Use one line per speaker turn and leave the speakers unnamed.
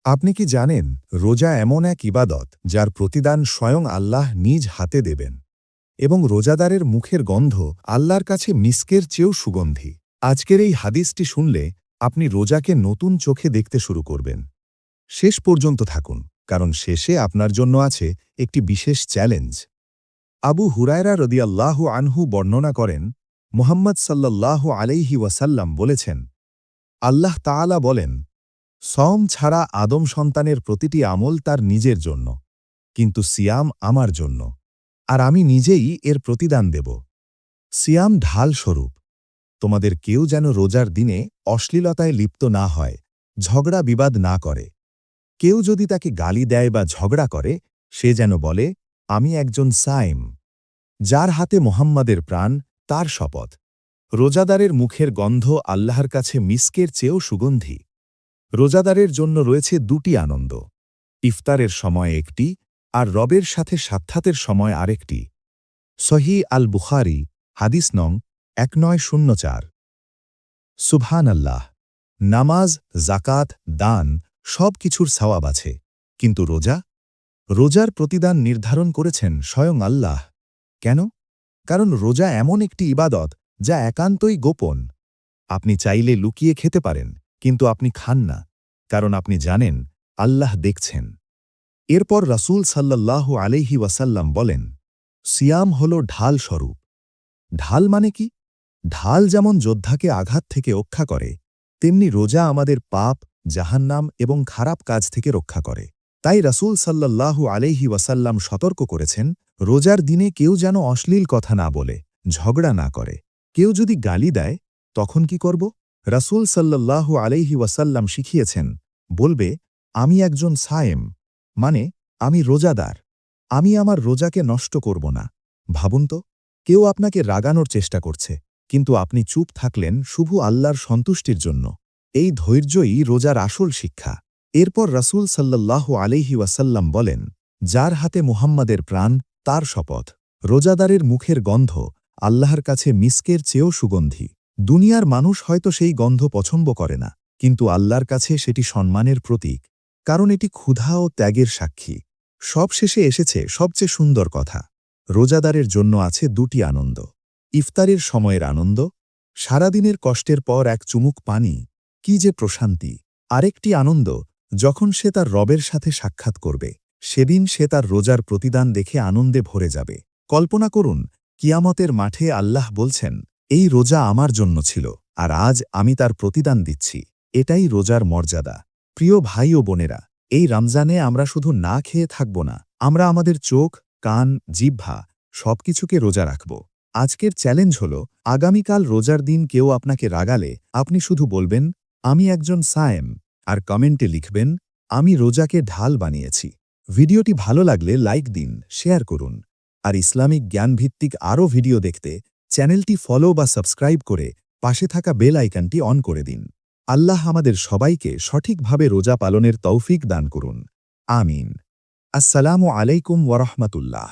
আপনি কি জানেন, রোজা এমন এক ইবাদত যার প্রতিদান স্বয়ং আল্লাহ নিজ হাতে দেবেন, এবং রোজাদারের মুখের গন্ধ আল্লাহর কাছে মিস্কের চেয়েও সুগন্ধি। আজকের এই হাদিসটি শুনলে আপনি রোজাকে নতুন চোখে দেখতে শুরু করবেন। শেষ পর্যন্ত থাকুন, কারণ শেষে আপনার জন্য আছে একটি বিশেষ চ্যালেঞ্জ। আবু হুরায়রা রাদিয়াল্লাহু আনহু বর্ণনা করেন, মুহাম্মদ সাল্লাল্লাহু আলাইহি ওয়াসাল্লাম বলেছেন, আল্লাহ তাআলা বলেন, সওম ছাড়া আদম সন্তানের প্রতিটি আমল তার নিজের জন্য, কিন্তু সিয়াম আমার জন্য, আর আমি নিজেই এর প্রতিদান দেব। সিয়াম ঢাল স্বরূপ। তোমাদের কেউ যেন রোজার দিনে অশ্লীলতায় লিপ্ত না হয়, ঝগড়া বিবাদ না করে। কেউ যদি তাকে গালি দেয় বা ঝগড়া করে, সে যেন বলে, আমি একজন সাইম। যার হাতে মোহাম্মদের প্রাণ, তার শপথ। রোজাদারের মুখের গন্ধ আল্লাহর কাছে মিস্কের চেয়েও সুগন্ধি। রোজাদারের জন্য রয়েছে দুটি আনন্দ, ইফতারের সময় একটি, আর রবের সাথে সাক্ষাতের সময় আরেকটি। সহিহ আল বুখারী, হাদিস নং 1904। সুবহানাল্লাহ। নামাজ, জাকাত, দান সব কিছুর সওয়াব আছে, কিন্তু রোজার প্রতিদান নির্ধারণ করেছেন স্বয়ং আল্লাহ। কেন? কারণ রোজা এমন একটি ইবাদত যা একান্তই গোপন। আপনি চাইলে লুকিয়ে খেতে পারেন, কিন্তু আপনি খান না, কারণ আপনি জানেন আল্লাহ দেখছেন। এরপর রাসূল সাল্লাল্লাহু আলাইহি ওয়াসাল্লাম বলেন, সিয়াম হল ঢাল স্বরূপ। ঢাল মানে কি? ঢাল যেমন যোদ্ধাকে আঘাত থেকে রক্ষা করে, তেমনি রোজা আমাদের পাপ, জাহান্নাম এবং খারাপ কাজ থেকে রক্ষা করে। তাই রাসূল সাল্লাল্লাহু আলাইহি ওয়াসাল্লাম সতর্ক করেছেন, রোজার দিনে কেউ যেন অশ্লীল কথা না বলে, ঝগড়া না করে। কেউ যদি গালি দেয়, তখন কি করব? রাসূল সাল্লাল্লাহু আলাইহি ওয়াসাল্লাম শিখিয়েছেন, বলবে, আমি একজন সায়েম, মানে আমি রোজাদার। আমি আমার রোজাকে নষ্ট করব না। ভাবুন তো, কেউ আপনাকে রাগানোর চেষ্টা করছে, কিন্তু আপনি চুপ থাকলেন শুধু আল্লাহর সন্তুষ্টির জন্য। এই ধৈর্যই রোজার আসল শিক্ষা। এরপর রাসূল সাল্লাল্লাহু আলাইহি ওয়াসাল্লাম বলেন, যার হাতে মুহাম্মাদের প্রাণ, তার শপথ। রোজাদারের মুখের গন্ধ আল্লাহর কাছে মিস্কের চেয়েও সুগন্ধি। দুনিয়ার মানুষ হয়তো সেই গন্ধ পছন্দ করে না, কিন্তু আল্লাহর কাছে সেটি সম্মানের প্রতীক, কারণ এটি ক্ষুধা ও ত্যাগের সাক্ষী। সবশেষে এসেছে সবচেয়ে সুন্দর কথা। রোজাদারের জন্য আছে দুটি আনন্দ, ইফতারের সময়ের আনন্দ, সারাদিনের কষ্টের পর এক চুমুক পানি, কি যে প্রশান্তি। আরেকটি আনন্দ, যখন সে তার রবের সাথে সাক্ষাৎ করবে, সেদিন সে তার রোজার প্রতিদান দেখে আনন্দে ভরে যাবে। কল্পনা করুন, কিয়ামতের মাঠে আল্লাহ বলছেন, এই রোজা আমার জন্য ছিল, আর আজ আমি তার প্রতিদান দিচ্ছি। এটাই রোজার মর্যাদা। প্রিয় ভাই ও বোনেরা, এই রমজানে আমরা শুধু না খেয়ে থাকব না, আমরা আমাদের চোখ, কান, জিহ্বা সবকিছুকে রোজা রাখব। আজকের চ্যালেঞ্জ হল, আগামীকাল রোজার দিন কেউ আপনাকে রাগালে আপনি শুধু বলবেন, আমি একজন সায়েম, আর কমেন্টে লিখবেন, আমি রোজাকে ঢাল বানিয়েছি। ভিডিওটি ভালো লাগলে লাইক দিন, শেয়ার করুন, আর ইসলামিক জ্ঞানভিত্তিক আরও ভিডিও দেখতে চ্যানেলটি ফলো বা সাবস্ক্রাইব করে পাশে থাকা বেল আইকনটি অন করে দিন। আল্লাহ আমাদের সবাইকে সঠিকভাবে রোজা পালনের তৌফিক দান করুন। আমিন। আসসালামু আলাইকুম ওয়া রাহমাতুল্লাহ।